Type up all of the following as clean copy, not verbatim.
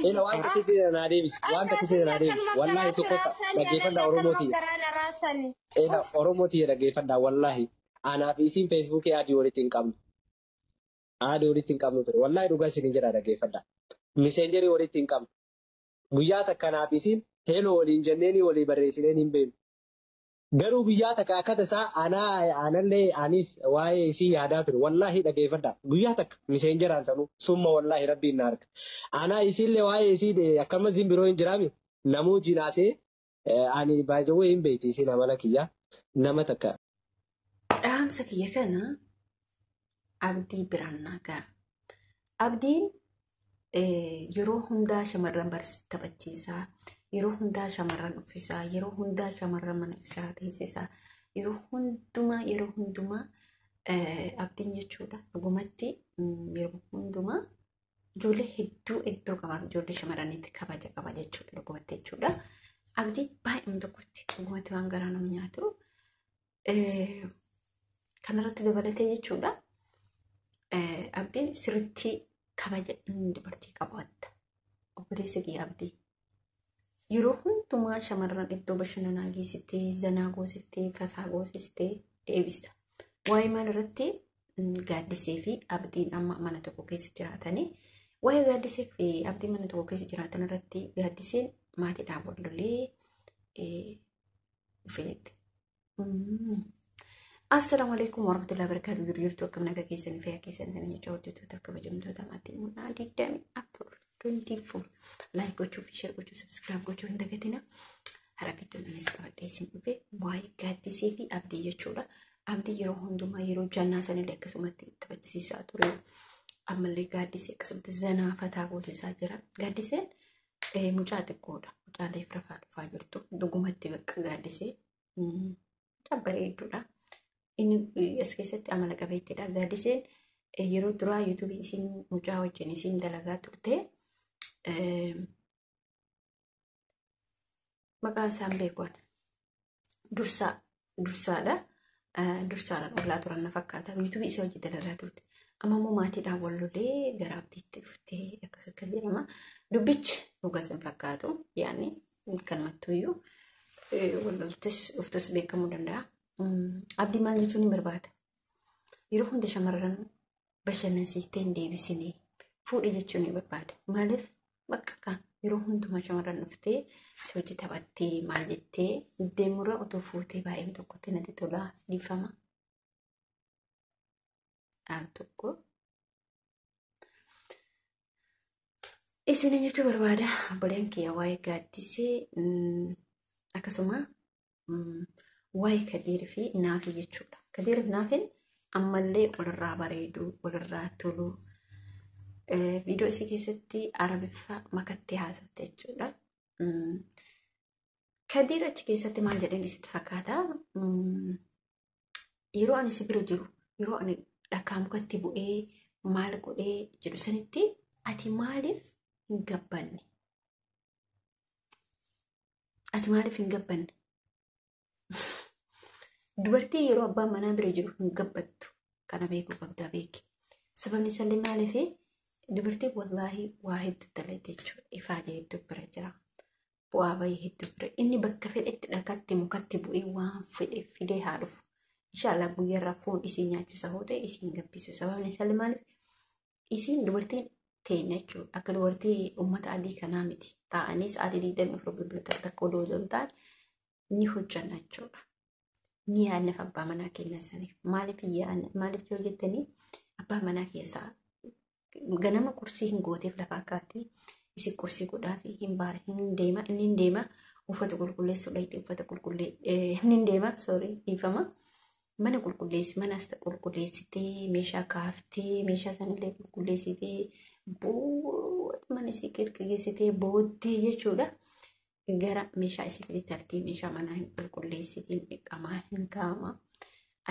إلا وانت كده ناديمس وانت كده ناديمس والله تقول لقيفنا أوروموتي إلا أوروموتي لقيفنا والله أنا في اسم فيسبوك أدي ولتين كم ترى والله دوغا سنجرا لقيفنا مسنجري ولتين كم guyyaa takka naaf isin heeloo waliin jenneeni walii barreessineen hin beeknu. Garuu guyyaa takka akka tasaa anallee anis waa'ee isii yaadaa ture. Wallaahi dhageeffadha. Guyyaa takka miseenjeraan sanuu summa wallaahi rabbiin na arga. Anaa isiillee waa'ee isii akkama biroo hin jiraami. Namuu jinaasee ani baay'ee hin beekti isiin amala kiyyaa nama takka. Dhaamsa kiyya kana abdii biraan naagaa. Abdiin yeroo hundaa shamarran taphachiisaa, yeroo hundaa shamarran uffisaa, yeroo hundaa shamarran mana uffisaa teessisaa, yeroo hundumaa abdiin jechuudha. Dhugumatti yeroo hundumaa ijoollee hedduu qaba, ijoollee shamarraniitti kabaja qaba jechuudha. Dhugumatti jechuudha. Abdiin baay'ee tokkotti dhugumatti waan garaa nama nyaatu kanarratti dabalatee jechuudha. Abdiin sirriitti kabaja inni dubartii qabaata. Obboleessa kiyya abdii. Yeroo hundumaa shamarran iddoo bashannanaa geessitee, zanaa goosiftee, fataa goosistee deebista. Waa'ee maal irratti gaaddisee fi abdiin amma mana tokko keessa jiraatanii waa'ee gaaddisee fi abdiin mana tokko keessa jiraatan irratti gaaddiseen maatiidhaan wal lolee dhufeetti. Assalamu alaikum warahmatullahi wabarakatuh. Jirtu akkam nagaa keessanii fi keessan sana jecha hojjettoota kabajamtoota maatii munaa 24 like gochuu fi share gochuu subscribe gochuu hin dagatina. Harabittu nanis qabadhee isin dhufe waa'ee gaaddisee fi abdii jechuudha. Abdii yeroo hundumaa yeroo jannaa sanillee akkasumatti taphachiisaa ture. Ammallee gaaddisee akkasumatti zanaa fataa goosisaa jira. Gaaddiseen mucaa xiqqoodha. Mucaa leef rafaa dhufaa jirtu. Dhugumatti bakka gaaddisee bareedduudha. Inni as keessatti amala qabeettiidha. Gaaddiseen yeroo duraa yuutuubii isin mucaa wajjin isin dalagaa turte maqaan isaan beekuun dursaadha. Dursaadhaan ollaa turan na fakkaata. Yuutuubii isa wajjin dalagaa turte. Amma immoo maatiidhaan wal lolee gara abdiitti dhuftee akkas jedhama. Dubbichi dhugas hin fakkaatu. Yaani kanummattuyyuu wal loltes dhuftus beekamuu danda'a. Abdii maal jechuun hin barbaada. Yeroo hunda shamarran bashannansiistee hin deebisinee fuudhi jechuun hin barbaada. Maaliif bakka yeroo hundumaa shamarran dhuftee si hojii taphattee maal jettee deemurra otoo fuutee baay'ee tokkotti natti tolaa dhiifama. Al tokko isin jechuu barbaada. Obboleen kiyya waa'ee gaaddisee akkasuma waa'ee Kadiir fi Naafii jechuudha. Kadiir fi Naafiin ammallee walirraa bareedu, walirraa tolu. Viidiyoo isii keessatti Arabiffa makattee haasofte jechuudha. Kadiir achi keessatti maal jedheen isitti fakkaata? Yeroo ani si bira jiru, yeroo ani dhakkaa mukatti bu'ee maal godhee jedhu sanitti ati maaliif hin gabbanne? Ati maaliif hin gabbanne? Dubartii yeroo abbaan manaa bira jiru hin gabbattu. Kana beekuu qabdaa beeki. Sababni isallee maaliif dubartiin wallaahi waa hedduu dalagde jechuudha. Ifaajee hedduu bira jira. Bu'aa bahii hedduu bira. Inni bakka fedhetti dhakatti mukatti bu'ee waan fedhe fidee haa dhufu. Inshaallah guyyaarraa foon isiin nyaachisa hoo ta'e isiin gabbisu. Sababni isallee maaliif isiin dubartiin teenya jechuudha. Akka dubartii uummata adii kanaa miti. Taa'anis adii 24 bilbilata takka odoo hin taane ni hojjanna jechuudha. Ni yaadnaaf abbaa manaa keenya saniif. Maaliif yoo jettanii abbaa manaa keessaa ganama kursii hin gooteef lafaa kaatti isi kursii godhaa fi hin deema. Inni hin deema uffata qulqulleessu dhayti uffata inni hin deema dhiifama. Mana qulqulleessi manas qulqulleessitee meeshaa kaaftee meeshaa sanillee qulqulleessitee mana isii qulqulleessitee booddee jechuudha. Gara meeshaa isii tartii meeshaa manaa hin qulqulleessitiin dhiqamaa hin kaa'ama.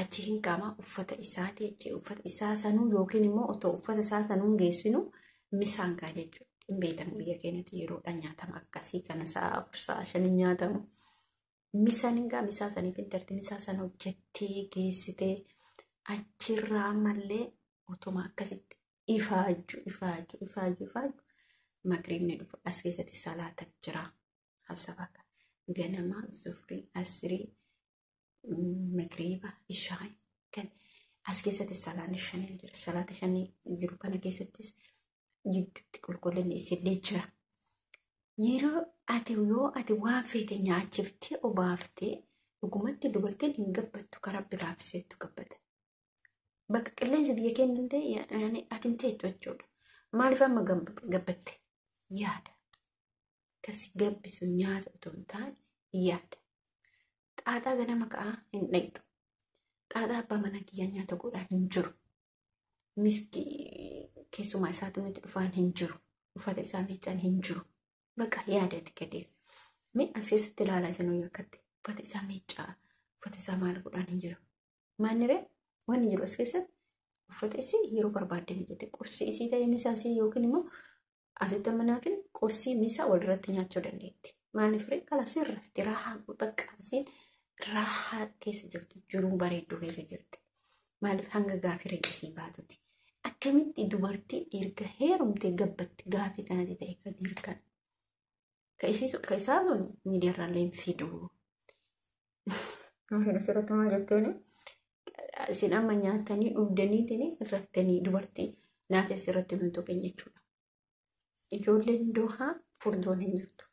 Achi hin kaa'ama uffata isaati achi uffata isaa sanuu yookiin immoo otoo uffata isaa sanuu geessinu misaan kaa jechuudha. Hin beekamu biyya keenyatti yeroodha nyaatama akkasii kana sa'a 4 sa'a 5 nyaatamu. Misaan hin gaa misaa saniif hin tartii misaa sana hojjettee geessitee achirraa mallee otuma akkasitti ifaaju. magriibni dhufu as keessatti salaata jira hasabaka ganama zufrii asrii magriiba ishaa kan as keessatti salaanni shanii jira salaata shanii jiru kana keessattis jidduutti qulqullinni isillee jira yeroo yoo ati waan feete nyaachiftee obaaftee dhugumatti dubartiin hin gabbattu karaa biraafiseettu gabbata bakka qilleensi biyya keenyallee yaani ati hin teettu jechuudha maaliif amma gabbatte yaada kasi gabbisu nyaata otoo hin taane yaada xaaxaa ganama ka'aa hin dhayxu xaaxaa abbaa mana kiyyaa nyaata godhaa hin jiru miski keessumaa isaatu nuti dhufaan hin jiru uffata isaa miicaan hin jiru bakka yaadati gadi mee as keessatti ilaalaa isin akkatti uffata isaa miicaa uffata isaa maal godhaan hin jiru maaniree waan hin jiru as keessatti uffata isii yeroo barbaadde mijate qursii isii ta'ee misaa isii yookiin immoo asitti manaafin qursii misaa walirratti nyaachuu dandeetti maaliif ree kala sirrafti raahaa bakka isiin raahaa keessa jirtu jiruun bareedduu keessa jirti maaliif hanga gaafii reegisii baatuti akkamitti dubartii erga heerumtee gabbatti gaafii kanatti ta'e kan hirkan ka isaa miidiyaarraallee hin fiduu asirratti maal jetteeni isin amma nyaatanii dhugdaniitini raftanii dubartii naaf asirratti hin tuqin jechuudha ijoolleen doohaa furdoon hin jirtu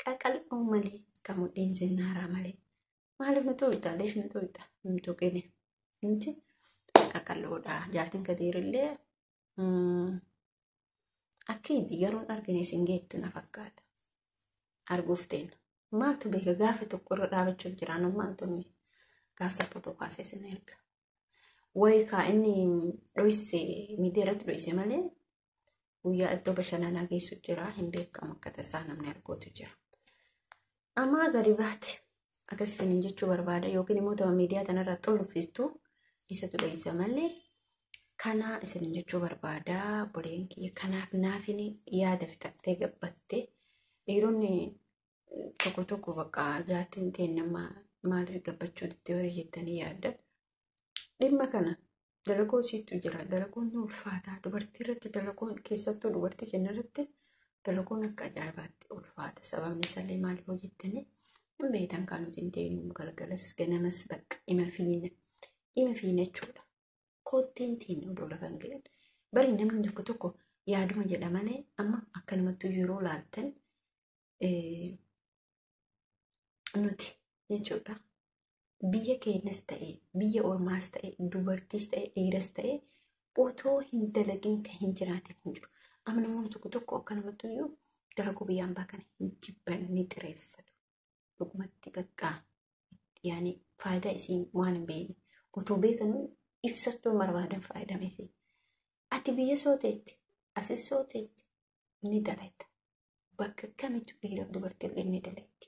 qaqal'uu malee kan mudhiin zinnaaraa malee maaliif nu tuqita leesh nu tuqita hin tuqine inti qaqal'uudha jaaltiin kadeerillee akkiiti garuun argine isin geettu na fakkaata arguufteen maaltu beeka gaafa tokko irra dhaabachuuf jiraan maaltu nuyi gaasa foto kaasee sin erga waykaa inni dhoyse miidiyaa irratti dhoyse malee guyyaa iddoo bashannanaa geessu jira hin beekamu akka tasaa namni arguutu jira amma gadi baate akkasiin jechuu barbaada yookiin immoo tapha miidiyaa tanarra xoluffistu isatu dhoyse malee kana isin jechuu barbaada boleen kiyya kanaaf naafini yaada fixattee gabbatte dhiironni tokko tokko bakka jaatiin ta'e nama maaliif gabbachuu dittee warri jettanii yaaddan dhimma kana dalagoo siitu jira dalagoon ni ulfaataa dubartii irratti dalagoon keessattuu dubartii kenna irratti dalagoon akka ajaa'ibaatti ulfaata sababni isaallee maaliif hojjettanii hin beektan kan nuti hin ta'in galgalas ganamas bakka ima fiina jechuudha koottiin tiin odoo lafa hin ga'in bari namni tokko tokko yaaduma jedha malee amma akkanumatti yeroo laaltan nuti jechuudha biyya keenyas ta'e biyya ormaas ta'e dubartiis ta'e dhiiras ta'e otoo hin dalagin kan hin jiraatin hin jiru amma namoonni tokko tokko akkanumatti iyyuu dalaguu biyya hambaa kana hin jibban ni xireeffatu dhugumatti bakka yaani faayidaa isiin waan hin beekne otoo beekanu ibsachuu barbaadan faayidame isii ati biyya sooteetti asis sooteetti ni dalagda bakka kamittu dhiira dubartii ni dalagdi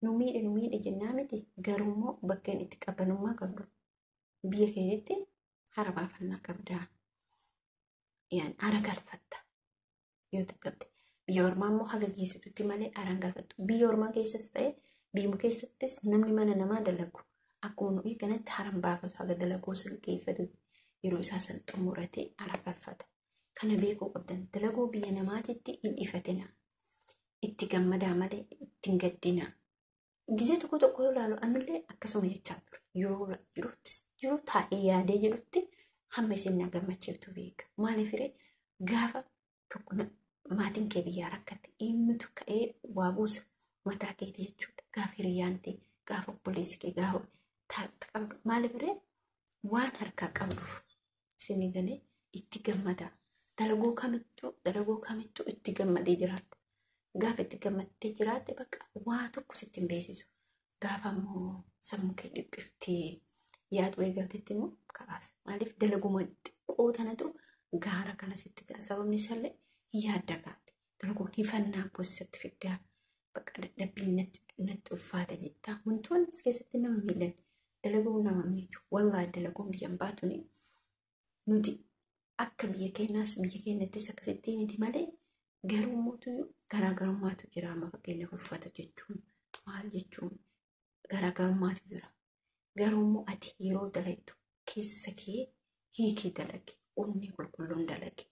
nu miidhe jennaa miti garuummoo bakkeen itti qabanummaa qabdu biyya keessatti hara baafannaa qabdaa yaan hara galfatta yoo dadhabde biyya ormaa immoo haga geessitutti malee haraan galfattu biyya ormaa keessas ta'e biyyuma keessattis namni mana namaa dalagu akkuma nuyi kanatti haran baafatu haga dalagoo silqeeffatu yeroo isaa san xumuratee hara galfata kana beekuu qabdan dalagoo biyya namaatitti hin ifatina itti gammadaa malee itti hin gaddinaa ጊዜ tokko tokko yoo ilaalu anillee akkasuma jechaa ture yeroo taa'ee yaadee jedhutti hamma isin na gammachiiftu beeka maaliif gaafa tokko maatiin kee biyyaa rakkate eenyutu ka'ee waa buusa mataa keetii jechuudha gaafa hiriyaantii gaafa obboleessi kee gaafa taa'utti qabdu maaliif waan harkaa qabduuf isin galee itti gammada dalagoo kamittuu itti gammadee jiraadhu gaafa itti gammattee jiraatte bakka waa tokko sitti hin beeksisu gaafa immoo sammuu kee dhiphiftee yaadu eegaltetti immoo karaas maaliif dalaguma xiqqoo tanatu gaara kana sitti ga'a sababni isaallee yaadda gaati dalaguun hifannaa boosatti fiddaa bakka dadhabbiin natti ulfaata jettaa wantoonni as keessatti nama miidhan dalaguun nama miidhu wallaahi dalaguun biyyan baatuni nuti akka biyya keenyattis akkasitti miti malee garuu mootuu garaagarummaatu jira amma fakkeenyaaf uffata jechuun maal jechuun garaagarummaatu jira garuu immoo ati yeroo dalagdu keessa kee hiikii dalage onni qulqulluun dalage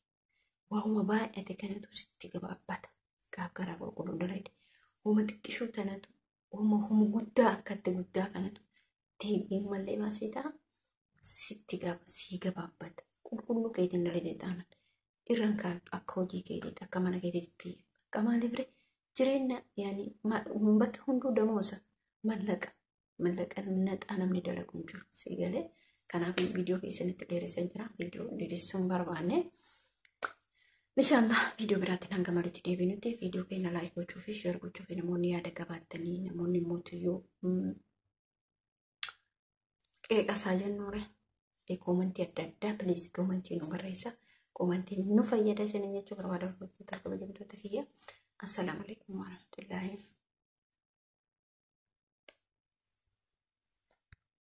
waa'uma baay'ate kanatu sitti gabaabbata gaaf garaa qulqulluu dalagde waa'uma xiqqishuu tanatu waa'uma guddaa akkatti guddaa kanatu deebiin mallee maasii ta'a sitti sii gabaabbata qulqulluu keetiin dalagde taanan irraan kaa'atu akka hojii keetiitti akka mana keetiitti akka maaliif jireenya yaani bakka hunduu damoosa mallaqa naxaa namni dalagu hin jiru si galee kanaaf viidiyoo keessanitti dheeressan jira viidiyoo dheeressuun barbaanne inshallah viidiyoo biraatiin hanga mariitti deebinutti viidiyoo keenya laayik gochuu fi sheer gochuu fi namoonni yaada qabaattanii namoonni mootiyyuu qeeqasaa jennuure koomantii adda addaa piliis koomantii nu barreessa koomantii nu fayyada isin jechuu barbaada hordoftoota kabajamtoota kiyya assalamu alaikum warahmatullahi